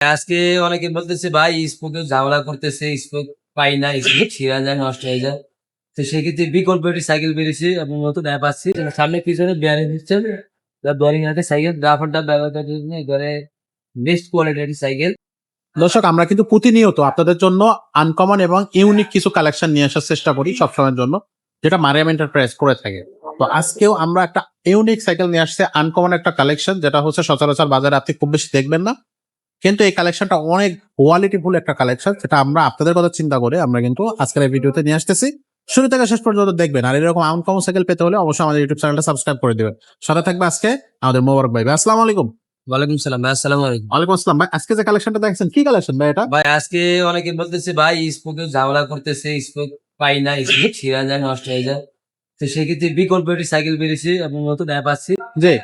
আজকে অনেকে বলতেছে ভাই স্পোকে ঝামেলা করতেছে, স্পোক পাই না, স্পোক ছিঁড়া যায়, নষ্ট হয়ে যায়। তো সেক্ষেত্রে বিকল্প একটি সাইকেল বেরিয়েছে এবং নতুন অ্যাপ আসছে। সামনে পিছনে বেয়ারিং সিস্টেম, বেয়ারিং আছে সাইকেল ড্রাফারটা ব্যবহার করার জন্য এবারে বেস্ট কোয়ালিটির একটি সাইকেল। দর্শক, আমরা কিন্তু প্রতিনিয়ত আপনাদের জন্য আনকমন এবং ইউনিক কিছু কালেকশন নিয়ে আসার চেষ্টা করি সবসময়ের জন্য, যেটা মারিয়াম এন্টারপ্রাইজ করে থাকে। তো আজকেও আমরা একটা ইউনিক সাইকেল নিয়ে আসছে, আনকমন একটা কালেকশন, যেটা হচ্ছে সচরাচর বাজারে আপনি খুব বেশি দেখবেন না, কিন্তু এই কালেকশনটা অনেক কোয়ালিটিফুল একটা কালেকশন, যেটা আমরা আপনাদের কথা চিন্তা করে আমরা কিন্তু আজকের এই ভিডিওতে নিয়ে আসতেছি। শুরু থেকে শেষ পর্যন্ত দেখবেন, আর এরকম আনকমন সাইকেল পেতে হলে অবশ্যই আমাদের ইউটিউব চ্যানেলটা সাবস্ক্রাইব করে দিবেন। সাথে থাকবে আজকে আমাদের মোবারক ভাই। আসসালামু আলাইকুম। ওয়ালাইকুম সালাম ভাই, আসসালামু আলাইকুম। ওয়ালাইকুম আসসালাম ভাই। আজকে যে কালেকশনটা দেখছেন, কি কালেকশন ভাই এটা? ভাই আজকে অনেকে বলতেছে ভাই স্পোকে ঝামেলা করতেছে, স্পোক পাই না, স্পোক ছিঁড়া যায়, নষ্ট হয়ে যায়। তো সেক্ষেত্রে বিকল্প একটি সাইকেল বেরিয়েছে এবং নতুন অ্যাপ আসছে। জি,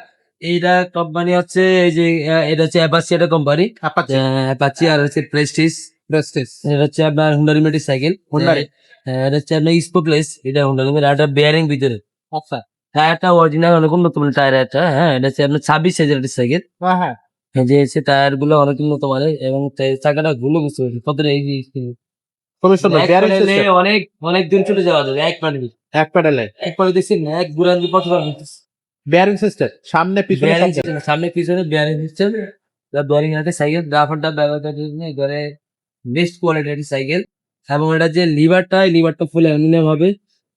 এইটা কোম্পানি হচ্ছে এই যে এটা হচ্ছে অ্যাপাচি, এটা কোম্পানি আপাচি অ্যাপাচি আর হচ্ছে প্রেস্টিজ। প্রেস্টিজ এটা হচ্ছে আপনার হুন্ডা লিমিটেড সাইকেল। Honda এটা হচ্ছে আপনার স্পোকলেস, এটা হুন্ডা লিমিটেড, একটা বেয়ারিং ভিতরে। আচ্ছা। টায়ারটা অরিজিনাল অনেক উন্নত মানের টায়ার একটা। হ্যাঁ, এটা হচ্ছে আপনার 26 সাইজের একটা সাইকেল। হ্যাঁ হ্যাঁ, যে হচ্ছে টায়ার গুলো অনেক উন্নত মানের এবং চাকাটা গুলো বুঝতে পারছি কত এই যে খুবই সুন্দর এক বেয়ারিং প্যাডেলে সিস্টেম। অনেক অনেক দূর চলে যাওয়া যাবে এক প্যাডেলে। এক প্যাডেলে এক প্যাডেলে দেখছি না, এক ঘুরান দিয়ে কত বার ঘুরতেছে। বেয়ারিং সিস্টেম, সামনে পিছনে বেয়ারিং সব জায়গায়। সিস্টেম, সামনে পিছনে বেয়ারিং সিস্টেম। বেয়ারিং আছে সাইকেল ড্রাফারটা ব্যবহার করার জন্য এবারে বেস্ট কোয়ালিটির একটি সাইকেল। এবং এটা যে লিভারটা ফুল অ্যালুমিনিয়াম হবে।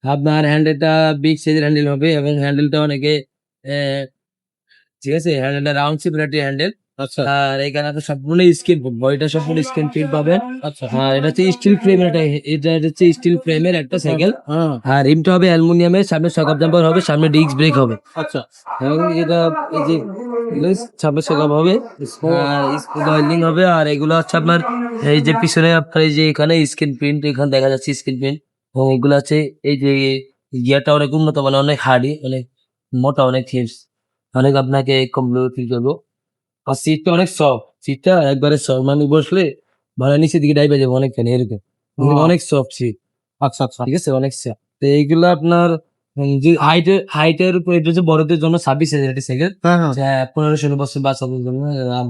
আপনার হ্যান্ডেলটা বিগ সাইজের হ্যান্ডেল হবে এবং হ্যান্ডেলটা অনেকে ঠিক আছে, হ্যান্ডেলটা রাউন্ড শেপের একটি হ্যান্ডেল। আচ্ছা আর এখানে একটা সম্পূর্ণ স্ক্রিন, বডিটা সম্পূর্ণ স্ক্রিন প্রিন্ট পাবেন। আচ্ছা। আর এটা হচ্ছে স্টিল ফ্রেমের একটা, এটা হচ্ছে স্টিল ফ্রেমের একটা সাইকেল। হ্যাঁ আর রিমটা হবে অ্যালুমিনিয়ামের, সামনে শক জাম্পার হবে, সামনে ডিস্ক ব্রেক হবে। আচ্ছা। এবং এটা এই যে সামনে শক হবে, আর ওয়েল্ডিং হবে। আর এগুলো হচ্ছে আপনার এই যে পিছনে আপনার এই যে এখানে স্ক্রিন প্রিন্ট, এখানে দেখা যাচ্ছে স্ক্রিন প্রিন্ট। এবং এগুলো আছে এই যে গিয়ারটা অনেক উন্নত, মানে অনেক হার্ডি, অনেক মোটা, অনেক হিপস, অনেক আপনাকে কমপ্লিট ফিল করবো। আর সিটটা অনেক সফট, সিটটা একবারে সফট, মানে বসলে ভালো নিচের দিকে ডাইবে যাবে অনেকখানি এরকম। অনেক সফট সিট, আচ্ছা আচ্ছা। ঠিক আছে, অনেক সফট। তো এইগুলো আপনার যে হাইটের উপর, এটা হচ্ছে বড়দের জন্য 26 হাজার একটি সাইকেল। হ্যাঁ হ্যাঁ 15-16 বছর বাচ্চাদের জন্য,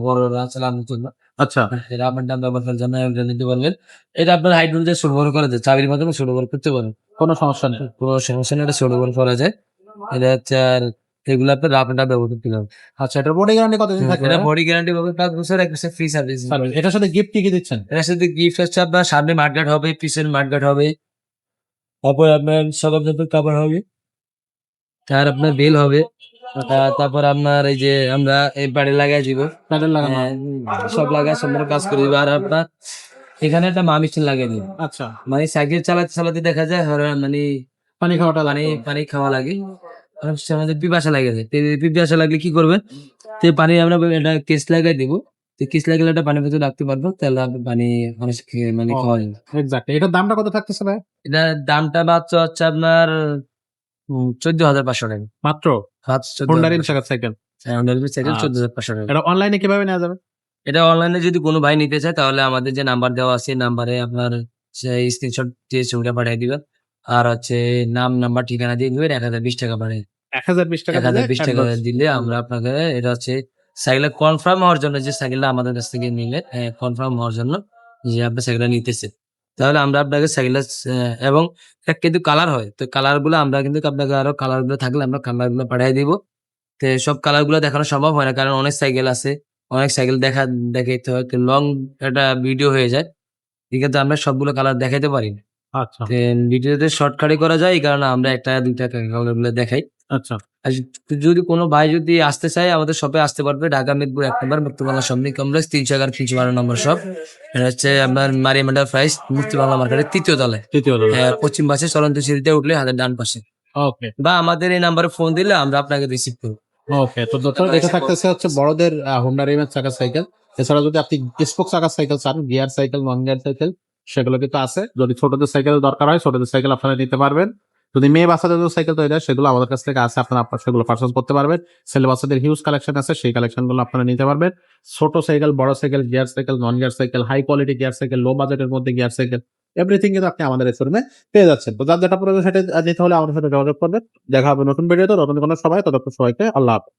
বড়রা চালানোর জন্য, আচ্ছা। এটা আপনার দাম ব্যবহার করার জন্য এটা নিতে পারবেন। এটা আপনার হাইট অনুযায়ী ছোট বড় করা যায়, চাবির মাধ্যমে ছোট বড় করতে পারেন, কোনো সমস্যা নেই। কোনো সমস্যা নেই, এটা ছোট বড় করা যায়। এটা হচ্ছে আর এগুলো আপনার আপনার ব্যবহার করতে পারবেন। আচ্ছা, এটার বডি গ্যারান্টি কতদিন থাকবে? এটা বডি গ্যারান্টি পাবে 5 বছর, 1 বছর ফ্রি সার্ভিস। এটার সাথে গিফট কি কি দিচ্ছেন? এটার সাথে গিফট হচ্ছে আপনার সামনে মাঠগার্ড হবে, পিছনে মাঠগার্ড হবে, তারপর আপনার সকাল কাভার হবে, আর আপনার বেল হবে। তারপর আপনার এই যে আমরা এই বাড়ি লাগাই দিব, প্যাডেল লাগানো? সব লাগাই সুন্দর কাজ করে দিব। আর আপনার এখানে একটা মা মেশিন লাগাই দিব, আচ্ছা। মানে সাইকেল চালাতে চালাতে দেখা যায় মানে পানি খাওয়াটা পানি লাগবে? পানি খাওয়া লাগে, অনেক সময় আমাদের পিপাসা লাগে যায়। তো এই পিপাসা লাগলে কি করবেন, তো পানি আমরা এটা কেস লাগাই দিব। তো কেস লাগালে একটা পানির ভিতরে রাখতে পারবো, তাহলে আপনি পানি অনেক মানে খাওয়া যাবে। এক্স্যাক্টলি। এটার দামটা কত থাকতেছে ভাই? এটার দামটা মাত্র হচ্ছে আপনার 14,500 টাকা। মাত্র? মাত্র হোন্ডা রিম 14,500 চাকার সাইকেল। সাইকেল আচ্ছা। 14,500 টাকা। এটা অনলাইনে কিভাবে নেওয়া যাবে? এটা অনলাইনে যদি কোনো ভাই নিতে চায় তাহলে আমাদের যে নাম্বার দেওয়া আছে, নাম্বারে আপনার সেই স্ক্রিনশট দিয়ে ছবিটা পাঠিয়ে দিবেন। আর হচ্ছে নাম, নাম্বার, ঠিকানা দিয়ে দিবেন, 1020 টাকা পাঠিয়ে 1020 টাকা দিলে 1020 টাকা অ্যাডভান্স। দিলে আমরা আপনাকে, এটা হচ্ছে সাইকেলটা কনফার্ম হওয়ার জন্য, যে সাইকেলটা আমাদের কাছ থেকে নিলে কনফার্ম হওয়ার জন্য যে আপনি সাইকেলটা নিতেছেন, তাহলে আমরা আপনাকে সাইকেলটা এবং এটা কিন্তু কালার হয়, তো কালার গুলো আমরা কিন্তু আপনাকে, আরো কালার গুলো থাকলে আমরা কালার গুলো পাঠিয়ে দিব। তো সব কালার গুলো দেখানো সম্ভব হয় না, কারণ অনেক সাইকেল আছে, অনেক সাইকেল দেখাইতে হয়, তো লং একটা ভিডিও হয়ে যায়, এক্ষেত্রে আমরা সবগুলো কালার দেখাইতে পারি না। আচ্ছা ভিডিওতে শর্টকাটে করা যায়, এই কারণে আমরা একটা দুইটা কালার গুলো দেখাই। আচ্ছা। আর যদি কোনো ভাই যদি আসতে চায় আমাদের শপে আসতে পারবে, ঢাকা মিরপুর 1 নম্বর মুক্তিবাংলা সামনে কমপ্লেক্স 311 নম্বর শপ। এটা হচ্ছে আপনার মারিয়াম এন্টারপ্রাইজ, মুক্তিবাংলা মার্কেটের 3য় তলায়, তৃতীয় তলা। পশ্চিম পাশে চলন্ত সিঁড়িতে উঠলে হাতের ডান পাশে, ওকে বা আমাদের এই নাম্বারে ফোন দিলে আমরা আপনাকে রিসিভ করবো। ওকে। তো দর্শক, এটা থাকতেছে হচ্ছে বড়দের হোন্ডা রিমের চাকার সাইকেল। এছাড়া যদি আপনি স্পোক চাকার সাইকেল চান, gear cycle, non gear cycle, সেগুলো কিন্তু আছে। যদি ছোটদের সাইকেল দরকার হয়, ছোটদের সাইকেল আপনারা নিতে পারবেন। যদি মেয়ে বাচ্চাদের সাইকেল তৈরি হয়, সেগুলো আমাদের কাছ থেকে আছে, আপনারা সেগুলো পারচেজ করতে পারবেন। ছেলে বাচ্চাদের হিউজ কালেকশন আছে, সেই কালেকশন গুলো আপনারা নিতে পারবেন। ছোট সাইকেল, বড় cycle, gear cycle, non gear cycle, high quality gear cycle, low বাজেটের মধ্যে গিয়ার সাইকেল, এভরিথিং কিন্তু আপনি আমাদের এই শোরুমে পেয়ে যাচ্ছেন। তো যার যেটা প্রয়োজন সেটা নিতে হলে আমাদের সাথে যোগাযোগ করবেন। দেখা হবে নতুন ভিডিওতে, নতুন কোনো সময়। ততক্ষণ সবাইকে আল্লাহ হাফেজ।